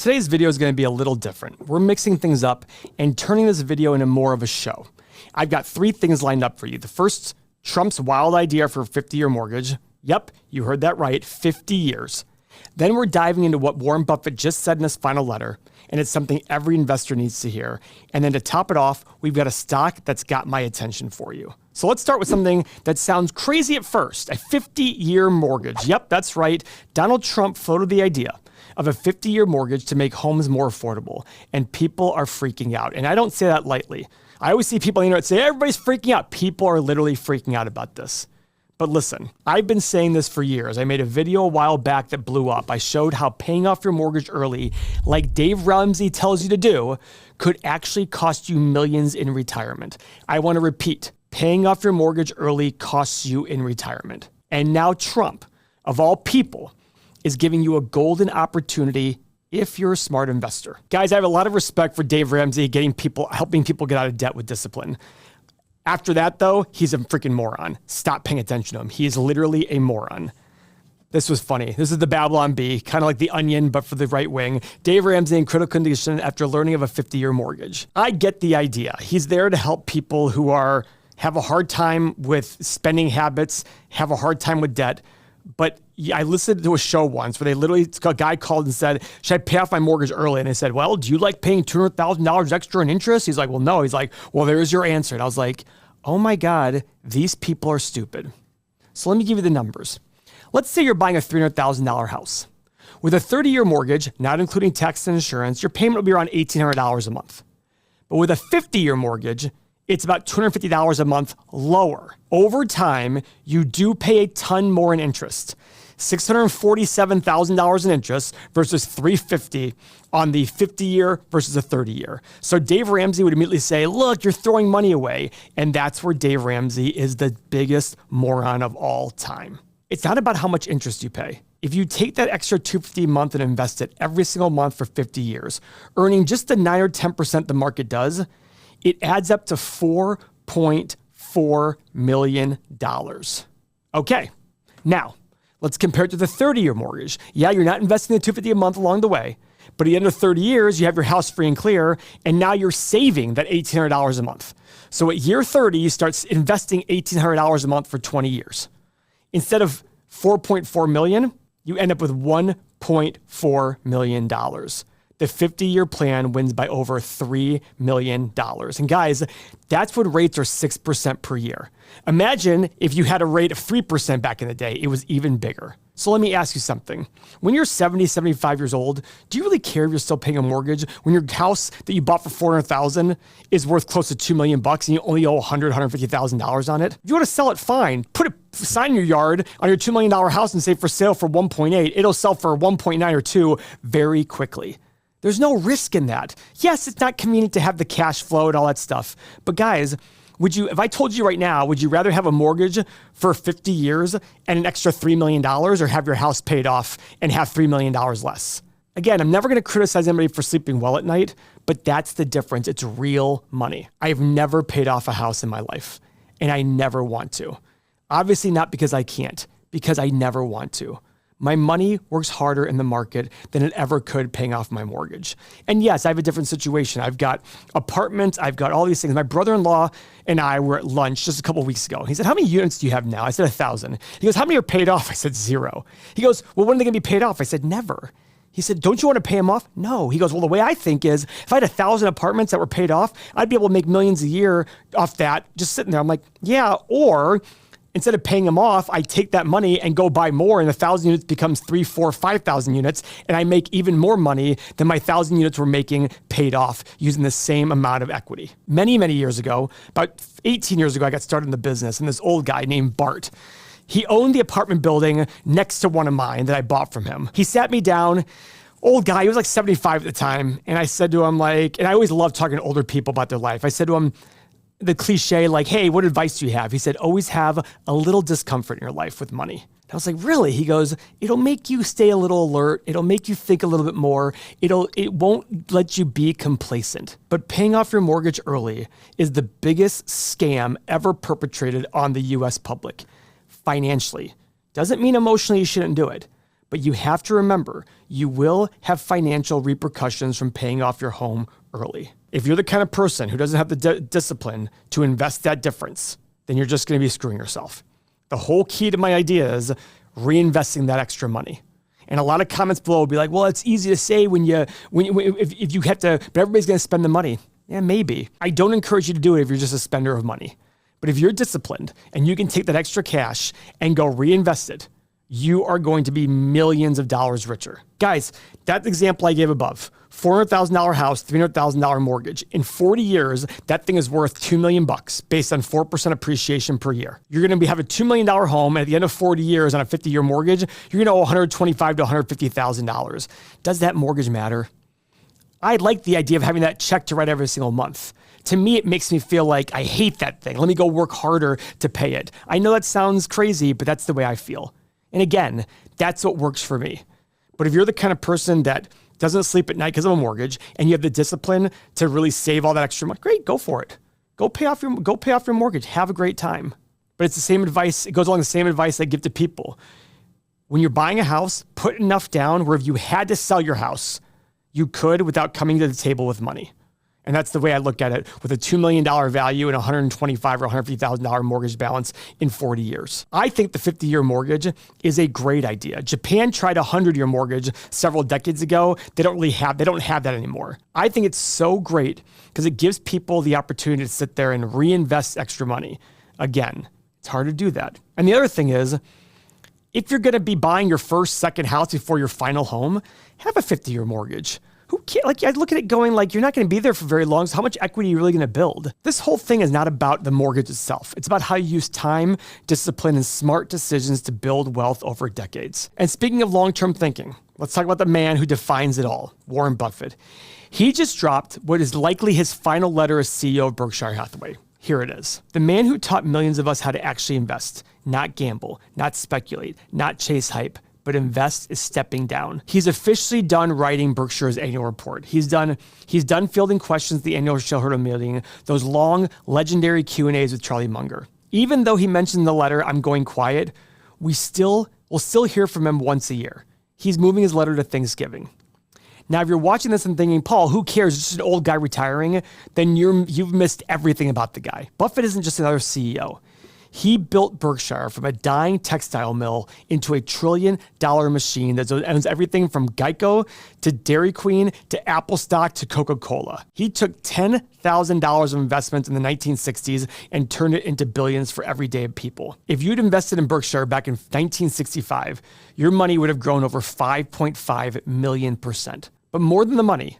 Today's video is going to be a little different. We're mixing things up and turning this video into more of a show. I've got 3 things lined up for you. The first, Trump's wild idea for a 50-year mortgage. Yep, you heard that right, 50 years. Then we're diving into what Warren Buffett just said in his final letter, and it's something every investor needs to hear. And then to top it off, we've got a stock that's got my attention for you. So let's start with something that sounds crazy at first, a 50-year mortgage. Yep, that's right. Donald Trump floated the idea of a 50-year mortgage to make homes more affordable, and people are freaking out. And I don't say that lightly. I always see people on the internet say, everybody's freaking out. People are literally freaking out about this. But listen, I've been saying this for years. I made a video a while back that blew up. I showed how paying off your mortgage early, like Dave Ramsey tells you to do, could actually cost you millions in retirement. I want to repeat, paying off your mortgage early costs you in retirement. And now Trump, of all people, is giving you a golden opportunity if you're a smart investor. Guys, I have a lot of respect for Dave Ramsey helping people get out of debt with discipline. After that, though, he's a freaking moron. Stop paying attention to him. He is literally a moron. This was funny. This is the Babylon Bee, kind of like the Onion, but for the right wing. Dave Ramsey in critical condition after learning of a 50-year mortgage. I get the idea. He's there to help people who have a hard time with spending habits, have a hard time with debt. But I listened to a show once where a guy called and said, should I pay off my mortgage early? And I said, well, do you like paying $200,000 extra in interest? He's like, well, no. He's like, well, there's your answer. And I was like, oh my God, these people are stupid. So let me give you the numbers. Let's say you're buying a $300,000 house. With a 30-year mortgage, not including tax and insurance, your payment will be around $1,800 a month. But with a 50-year mortgage, it's about $250 a month lower. Over time, you do pay a ton more in interest. $647,000 in interest versus $350 on the 50-year versus a 30-year. So Dave Ramsey would immediately say, look, you're throwing money away. And that's where Dave Ramsey is the biggest moron of all time. It's not about how much interest you pay. If you take that extra $250 a month and invest it every single month for 50 years, earning just the 9 or 10% the market does, it adds up to $4.4 million. Okay, now let's compare it to the 30-year mortgage. Yeah, you're not investing the $250 a month along the way, but at the end of 30 years, you have your house free and clear, and now you're saving that $1,800 a month. So at year 30, you start investing $1,800 a month for 20 years. Instead of $4.4 million, you end up with $1.4 million. The 50-year plan wins by over $3 million. And guys, that's when rates are 6% per year. Imagine if you had a rate of 3% back in the day, it was even bigger. So let me ask you something. When you're 70, 75 years old, do you really care if you're still paying a mortgage when your house that you bought for $400,000 is worth close to $2 million and you only owe $150,000 on it? If you want to sell it, fine. Put a sign in your yard on your $2 million house and say for sale for 1.8. It'll sell for 1.9 or 2 very quickly. There's no risk in that. Yes, it's not convenient to have the cash flow and all that stuff. But guys, if I told you right now, would you rather have a mortgage for 50 years and an extra $3 million or have your house paid off and have $3 million less? Again, I'm never going to criticize anybody for sleeping well at night, but that's the difference. It's real money. I have never paid off a house in my life, and I never want to. Obviously not because I can't, because I never want to. My money works harder in the market than it ever could paying off my mortgage. And yes, I have a different situation. I've got apartments. I've got all these things. My brother-in-law and I were at lunch just a couple of weeks ago. He said, how many units do you have now? I said, 1,000. He goes, how many are paid off? I said, 0. He goes, well, when are they going to be paid off? I said, never. He said, don't you want to pay them off? No. He goes, well, the way I think is if I had 1,000 apartments that were paid off, I'd be able to make millions a year off that just sitting there. I'm like, yeah, or instead of paying them off, I take that money and go buy more, and 1,000 units becomes 3, 4, 5,000 units, and I make even more money than my 1,000 units were making paid off using the same amount of equity. Many, many years ago, about 18 years ago, I got started in the business, and this old guy named Bart, he owned the apartment building next to one of mine that I bought from him. He sat me down. Old guy, he was like 75 at the time, and I said to him, and I always love talking to older people about their life. I said to him, the cliche, hey, what advice do you have? He said, always have a little discomfort in your life with money. And I was like, really? He goes, it'll make you stay a little alert. It'll make you think a little bit more. It won't let you be complacent. But paying off your mortgage early is the biggest scam ever perpetrated on the US public financially. Doesn't mean emotionally you shouldn't do it. But you have to remember, you will have financial repercussions from paying off your home early. If you're the kind of person who doesn't have the discipline to invest that difference, then you're just going to be screwing yourself. The whole key to my idea is reinvesting that extra money. And a lot of comments below will be like, well, it's easy to say if you have to, but everybody's going to spend the money. Yeah, maybe. I don't encourage you to do it if you're just a spender of money. But if you're disciplined and you can take that extra cash and go reinvest it, you are going to be millions of dollars richer. Guys, that example I gave above, $400,000 house, $300,000 mortgage. In 40 years, that thing is worth $2 million based on 4% appreciation per year. You're going to have a $2 million home, and at the end of 40 years on a 50-year mortgage, you're going to owe $125,000 to $150,000. Does that mortgage matter? I like the idea of having that check to write every single month. To me, it makes me feel like I hate that thing. Let me go work harder to pay it. I know that sounds crazy, but that's the way I feel. And again, that's what works for me. But if you're the kind of person that doesn't sleep at night because of a mortgage and you have the discipline to really save all that extra money, great, go for it. Go pay off your mortgage. Have a great time. But it's the same advice. It goes along the same advice I give to people. When you're buying a house, put enough down where if you had to sell your house, you could without coming to the table with money. And that's the way I look at it, with a $2 million value and $125,000 or $150,000 mortgage balance in 40 years. I think the 50-year mortgage is a great idea. Japan tried a 100-year mortgage several decades ago. They don't have that anymore. I think it's so great because it gives people the opportunity to sit there and reinvest extra money. Again, it's hard to do that. And the other thing is, if you're going to be buying your first, second house before your final home, have a 50-year mortgage. Who cares? Like, I look at it going like, you're not going to be there for very long, so how much equity are you really going to build? This whole thing is not about the mortgage itself. It's about how you use time, discipline, and smart decisions to build wealth over decades. And speaking of long-term thinking, let's talk about the man who defines it all, Warren Buffett. He just dropped what is likely his final letter as CEO of Berkshire Hathaway. Here it is. The man who taught millions of us how to actually invest, not gamble, not speculate, not chase hype, but invest is stepping down. He's officially done writing Berkshire's annual report. He's done fielding questions at the annual shareholder meeting, those long, legendary Q&As with Charlie Munger. Even though he mentioned in the letter, I'm going quiet, we'll still hear from him once a year. He's moving his letter to Thanksgiving. Now, if you're watching this and thinking, Paul, who cares? It's just an old guy retiring, then you've missed everything about the guy. Buffett isn't just another CEO. He built Berkshire from a dying textile mill into a $1 trillion machine that owns everything from Geico to Dairy Queen to Apple stock to Coca-Cola. He took $10,000 of investments in the 1960s and turned it into billions for everyday people. If you'd invested in Berkshire back in 1965, your money would have grown over 5.5 million %. But more than the money,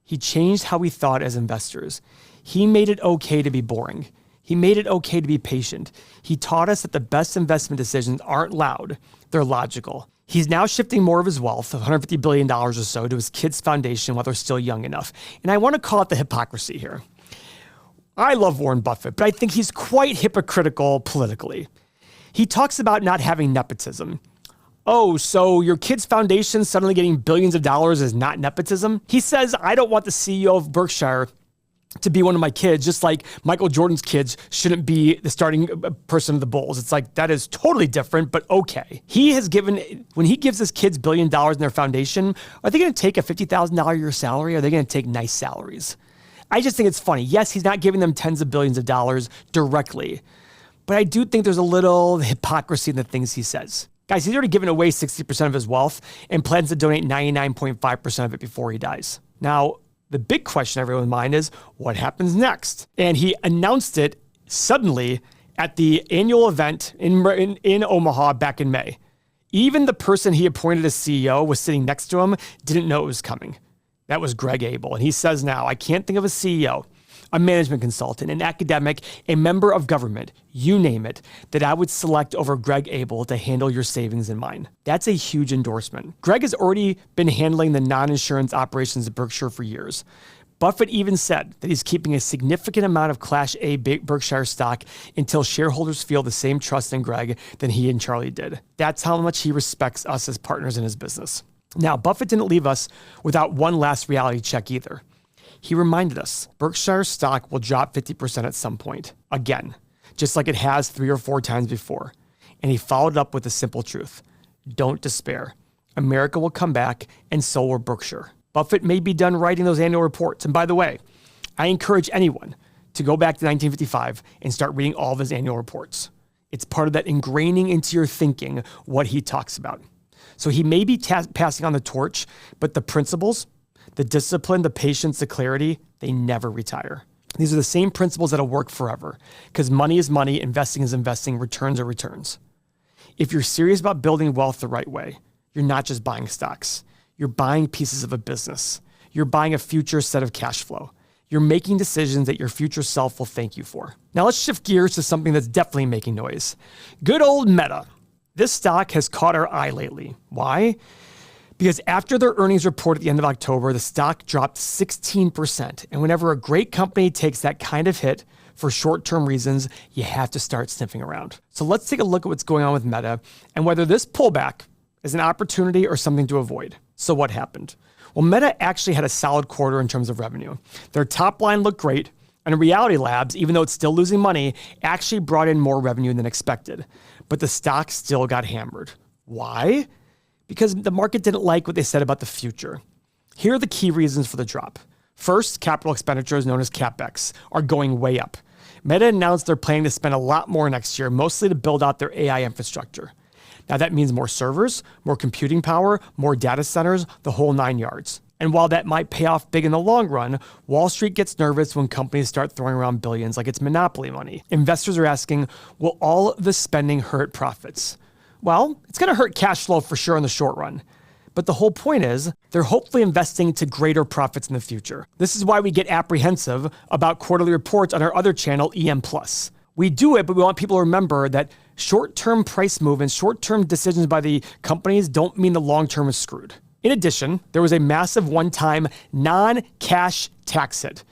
he changed how we thought as investors. He made it okay to be boring. He made it okay to be patient. He taught us that the best investment decisions aren't loud, they're logical. He's now shifting more of his wealth, $150 billion or so, to his kids' foundation while they're still young enough. And I want to call it the hypocrisy here. I love Warren Buffett, but I think he's quite hypocritical politically. He talks about not having nepotism. Oh, so your kid's foundation suddenly getting billions of dollars is not nepotism? He says, I don't want the CEO of Berkshire to be one of my kids, just like Michael Jordan's kids shouldn't be the starting person of the Bulls. It's like, that is totally different, but okay. When he gives his kids $1 billion in their foundation, are they going to take a $50,000 a year salary? Or are they going to take nice salaries? I just think it's funny. Yes, he's not giving them tens of billions of dollars directly, but I do think there's a little hypocrisy in the things he says. Guys, he's already given away 60% of his wealth and plans to donate 99.5% of it before he dies. Now, the big question in everyone's mind is, what happens next? And he announced it suddenly at the annual event in Omaha back in May. Even the person he appointed as CEO was sitting next to him, didn't know it was coming. That was Greg Abel. And he says now, I can't think of a CEO, a management consultant, an academic, a member of government, you name it, that I would select over Greg Abel to handle your savings and mine. That's a huge endorsement. Greg has already been handling the non-insurance operations at Berkshire for years. Buffett even said that he's keeping a significant amount of Class A Berkshire stock until shareholders feel the same trust in Greg than he and Charlie did. That's how much he respects us as partners in his business. Now, Buffett didn't leave us without one last reality check either. He reminded us Berkshire stock will drop 50% at some point, again, just like it has 3 or 4 times before. And he followed up with a simple truth. Don't despair. America will come back, and so will Berkshire. Buffett may be done writing those annual reports. And by the way, I encourage anyone to go back to 1955 and start reading all of his annual reports. It's part of that ingraining into your thinking what he talks about. So he may be passing on the torch, but the principles, the discipline, the patience, the clarity, they never retire. These are the same principles that'll work forever because money is money, investing is investing, returns are returns. If you're serious about building wealth the right way, you're not just buying stocks. You're buying pieces of a business. You're buying a future set of cash flow. You're making decisions that your future self will thank you for. Now let's shift gears to something that's definitely making noise. Good old Meta. This stock has caught our eye lately. Why? Because after their earnings report at the end of October, the stock dropped 16%. And whenever a great company takes that kind of hit for short-term reasons, you have to start sniffing around. So let's take a look at what's going on with Meta and whether this pullback is an opportunity or something to avoid. So what happened? Well, Meta actually had a solid quarter in terms of revenue. Their top line looked great, and Reality Labs, even though it's still losing money, actually brought in more revenue than expected. But the stock still got hammered. Why? Because the market didn't like what they said about the future. Here are the key reasons for the drop. First, capital expenditures, known as CapEx, are going way up. Meta announced they're planning to spend a lot more next year, mostly to build out their AI infrastructure. Now that means more servers, more computing power, more data centers, the whole 9 yards. And while that might pay off big in the long run, Wall Street gets nervous when companies start throwing around billions like it's monopoly money. Investors are asking, will all of this spending hurt profits? Well, it's going to hurt cash flow for sure in the short run. But the whole point is, they're hopefully investing to greater profits in the future. This is why we get apprehensive about quarterly reports on our other channel, EM+. We do it, but we want people to remember that short-term price movements, short-term decisions by the companies don't mean the long-term is screwed. In addition, there was a massive one-time non-cash tax hit.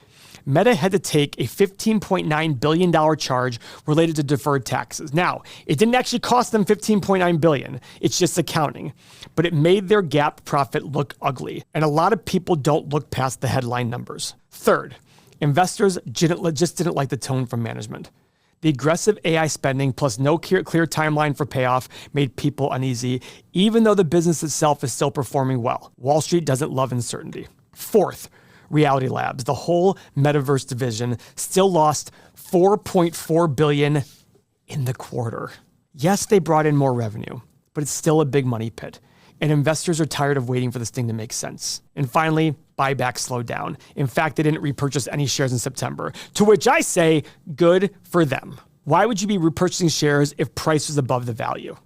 Meta had to take a $15.9 billion charge related to deferred taxes. Now, it didn't actually cost them $15.9 billion. It's just accounting. But it made their GAAP profit look ugly. And a lot of people don't look past the headline numbers. Third, investors just didn't like the tone from management. The aggressive AI spending plus no clear timeline for payoff made people uneasy, even though the business itself is still performing well. Wall Street doesn't love uncertainty. Fourth, Reality Labs, the whole metaverse division, still lost $4.4 billion in the quarter. Yes, they brought in more revenue, but it's still a big money pit. And investors are tired of waiting for this thing to make sense. And finally, buybacks slowed down. In fact, they didn't repurchase any shares in September, to which I say, good for them. Why would you be repurchasing shares if price was above the value?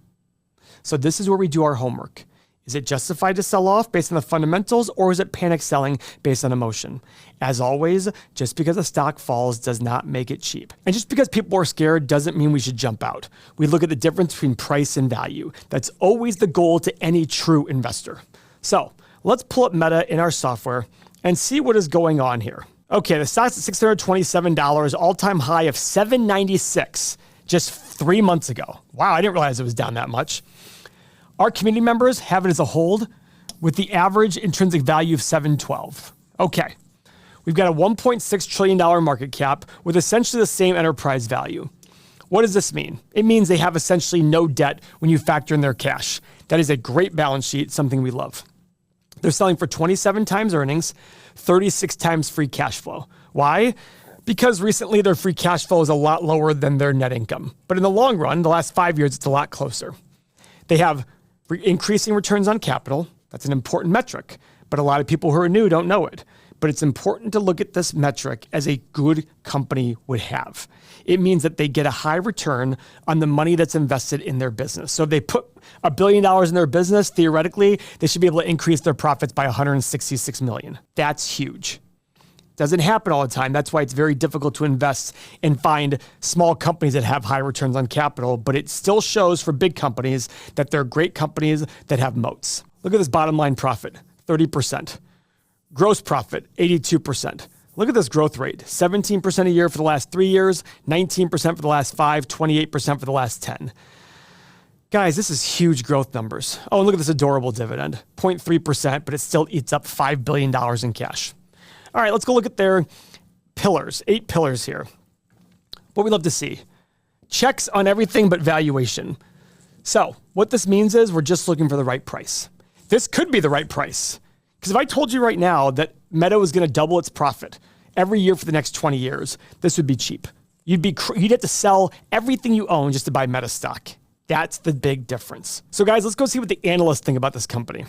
So this is where we do our homework. Is it justified to sell off based on the fundamentals, or is it panic selling based on emotion? As always, just because a stock falls does not make it cheap. And just because people are scared doesn't mean we should jump out. We look at the difference between price and value. That's always the goal to any true investor. So let's pull up Meta in our software and see what is going on here. Okay, the stock's at $627, all-time high of $796 just 3 months ago. Wow, I didn't realize it was down that much. Our community members have it as a hold with the average intrinsic value of $712. Okay, we've got a $1.6 trillion market cap with essentially the same enterprise value. What does this mean? It means they have essentially no debt when you factor in their cash. That is a great balance sheet, something we love. They're selling for 27 times earnings, 36 times free cash flow. Why? Because recently their free cash flow is a lot lower than their net income. But in the long run, the last 5 years, it's a lot closer. They have increasing returns on capital. That's an important metric, but a lot of people who are new don't know it. But it's important to look at this metric as a good company would have. It means that they get a high return on the money that's invested in their business. So if they put $1 billion in their business, theoretically, they should be able to increase their profits by $166 million. That's huge. Doesn't happen all the time. That's why it's very difficult to invest and find small companies that have high returns on capital, but it still shows for big companies that they're great companies that have moats. Look at this bottom line profit, 30%. Gross profit, 82%. Look at this growth rate, 17% a year for the last 3 years, 19% for the last 5, 28% for the last 10. Guys, this is huge growth numbers. Oh, and look at this adorable dividend, 0.3%, but it still eats up $5 billion in cash. All right, let's go look at their pillars, 8 pillars here. What we love to see. Checks on everything but valuation. So what this means is we're just looking for the right price. this could be the right price. Because if I told you right now that Meta was going to double its profit every year for the next 20 years, this would be cheap. You'd have to sell everything you own just to buy Meta stock. That's the big difference. So guys, let's go see what the analysts think about this company.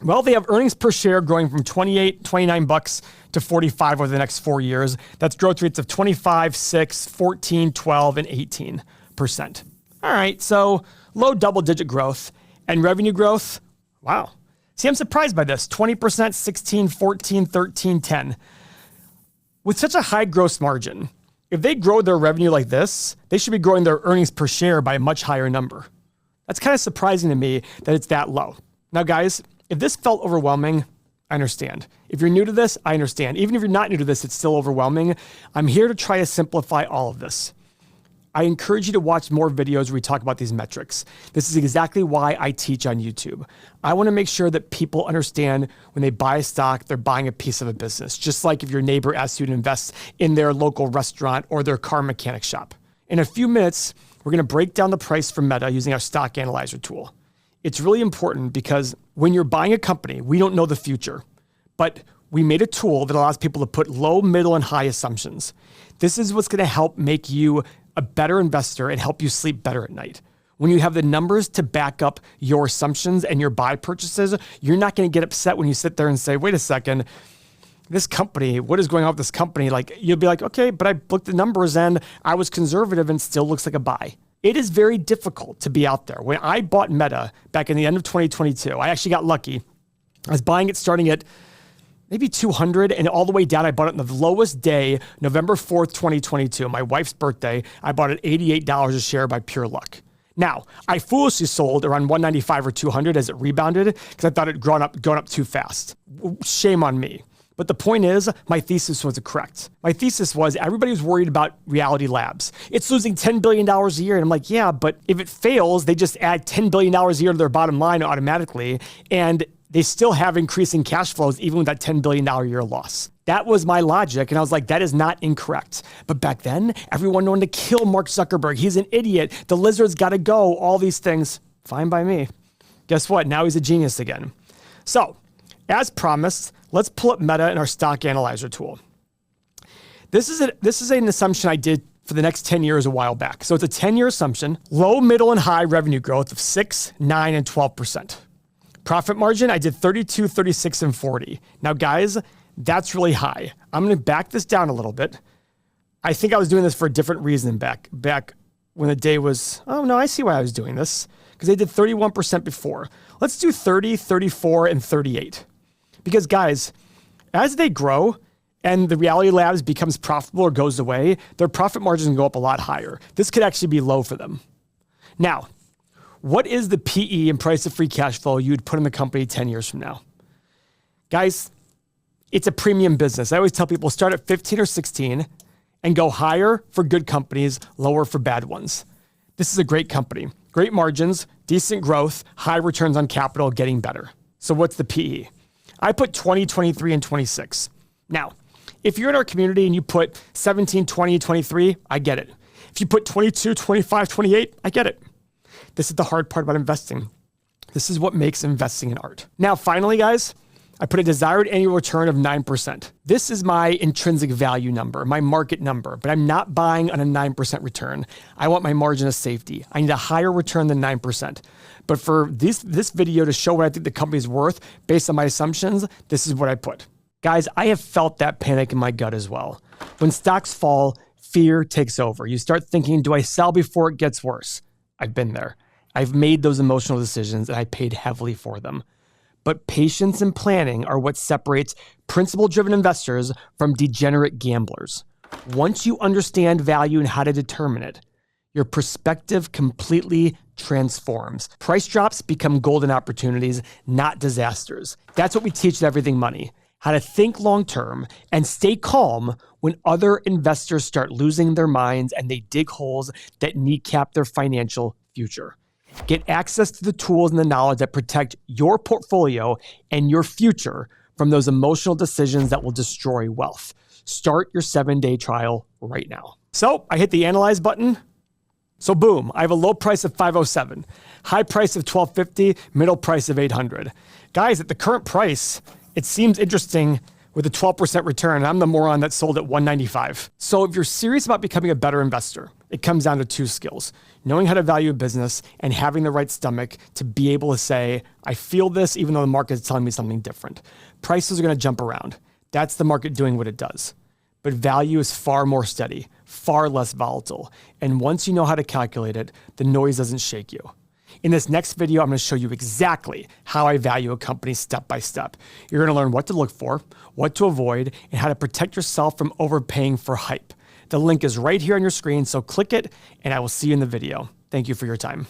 Well, they have earnings per share growing from 29 bucks to 45 over the next 4 years. That's growth rates of 25, 6, 14, 12, and 18%. All right, so low double-digit growth and revenue growth. Wow. See, I'm surprised by this. 20%, 16, 14, 13, 10. With such a high gross margin, if they grow their revenue like this, they should be growing their earnings per share by a much higher number. That's kind of surprising to me that it's that low. Now, guys, if this felt overwhelming, I understand. If you're new to this, I understand. Even if you're not new to this, it's still overwhelming. I'm here to try to simplify all of this. I encourage you to watch more videos where we talk about these metrics. This is exactly why I teach on YouTube. I want to make sure that people understand when they buy a stock, they're buying a piece of a business. Just like if your neighbor asks you to invest in their local restaurant or their car mechanic shop. In a few minutes, we're going to break down the price for Meta using our stock analyzer tool. It's really important because when you're buying a company, we don't know the future, but we made a tool that allows people to put low, middle, and high assumptions. This is what's going to help make you a better investor and help you sleep better at night. When you have the numbers to back up your assumptions and your buy purchases, you're not going to get upset when you sit there and say, wait a second, this company, what is going on with this company? Like, you'll be like, okay, but I looked at the numbers and I was conservative and still looks like a buy. It is very difficult to be out there. When I bought Meta back in the end of 2022, I actually got lucky. I was buying it starting at maybe 200 and all the way down. I bought it on the lowest day, November 4th, 2022, my wife's birthday. I bought it $88 a share by pure luck. Now, I foolishly sold around 195 or 200 as it rebounded because I thought it gone up too fast. Shame on me. But the point is, my thesis was correct. My thesis was everybody was worried about Reality Labs. It's losing $10 billion a year. And I'm like, yeah, but if it fails, they just add $10 billion a year to their bottom line automatically. And they still have increasing cash flows even with that $10 billion a year loss. That was my logic. And I was like, that is not incorrect. But back then, everyone wanted to kill Mark Zuckerberg. He's an idiot. The lizard's got to go. All these things. Fine by me. Guess what? Now he's a genius again. So, as promised, let's pull up Meta in our stock analyzer tool. This is an assumption I did for the next 10 years a while back. So it's a 10-year assumption, low, middle, and high revenue growth of 6, 9, and 12%. Profit margin, I did 32, 36, and 40. Now, guys, that's really high. I'm going to back this down a little bit. I think I was doing this for a different reason back when the day was, oh no, I see why I was doing this. Because they did 31% before. Let's do 30, 34, and 38. Because guys, as they grow and the Reality Labs becomes profitable or goes away, their profit margins go up a lot higher. This could actually be low for them. Now, what is the PE and price of free cash flow you would put in the company 10 years from now? Guys, it's a premium business. I always tell people start at 15 or 16 and go higher for good companies, lower for bad ones. This is a great company. Great margins, decent growth, high returns on capital, getting better. So what's the PE? I put 20, 23, and 26. Now, if you're in our community and you put 17, 20, 23, I get it. If you put 22, 25, 28, I get it. This is the hard part about investing. This is what makes investing an art. Now, finally, guys, I put a desired annual return of 9%. This is my intrinsic value number, my market number, but I'm not buying on a 9% return. I want my margin of safety. I need a higher return than 9%. But for this video to show what I think the company's worth based on my assumptions, this is what I put. Guys, I have felt that panic in my gut as well. When stocks fall, fear takes over. You start thinking, do I sell before it gets worse? I've been there. I've made those emotional decisions and I paid heavily for them. But patience and planning are what separates principle-driven investors from degenerate gamblers. Once you understand value and how to determine it, your perspective completely transforms. Price drops become golden opportunities, not disasters. That's what we teach at Everything Money, how to think long-term and stay calm when other investors start losing their minds and they dig holes that kneecap their financial future. Get access to the tools and the knowledge that protect your portfolio and your future from those emotional decisions that will destroy wealth. Start your 7-day trial right now. So I hit the analyze button. So boom, I have a low price of $507, high price of $12.50, middle price of $800. guys, at the current price, it seems interesting with a 12% return. I'm the moron that sold at $195. So if you're serious about becoming a better investor, it comes down to two skills: knowing how to value a business and having the right stomach to be able to say, I feel this even though the market is telling me something different. Prices are going to jump around. That's the market doing what it does. But value is far more steady, far less volatile. And once you know how to calculate it, the noise doesn't shake you. In this next video, I'm going to show you exactly how I value a company step by step. You're going to learn what to look for, what to avoid, and how to protect yourself from overpaying for hype. The link is right here on your screen, so click it, and I will see you in the video. Thank you for your time.